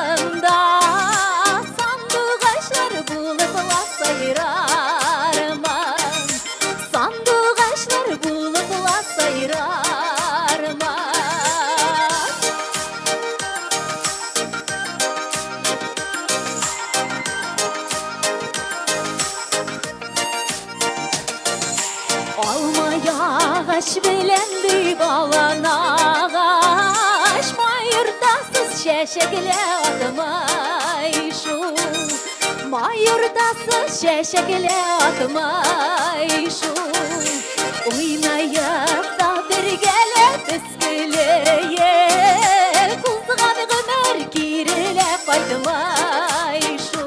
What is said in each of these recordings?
bağında sandık ağaçlar bulup sayırarman. Sandık ağaçlar bulup sayırarman. Alma yağış bilendi balan ağaç, mayırdasız şeşekle atmay şu. Mayırdasız şeşekle atmay şu. Oynayıp da bir gele biskileye, kuzgan ömür kirile kaytmay şu.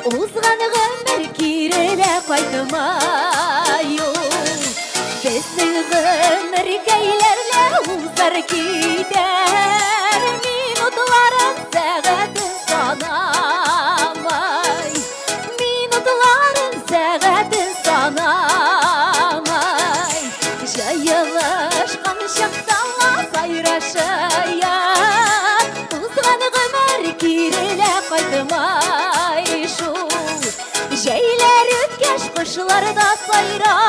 Uzgan ömür kirile kaytmay yo. Bizim ömür geylerle uzar gider, minutların sağatin sanamay. Minutların sağatin sanamay. Jayılışkan şaktala sayraşayan, uzgan ömür kirile kaytmay şu. Jeyler ötkeş kışlarda sayramay.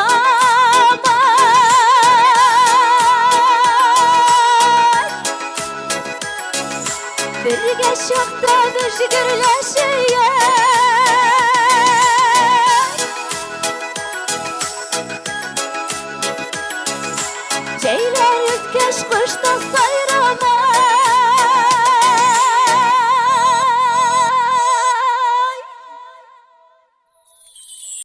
Birge şakta müşgürleşiyen, Jeyler ötkeş kışta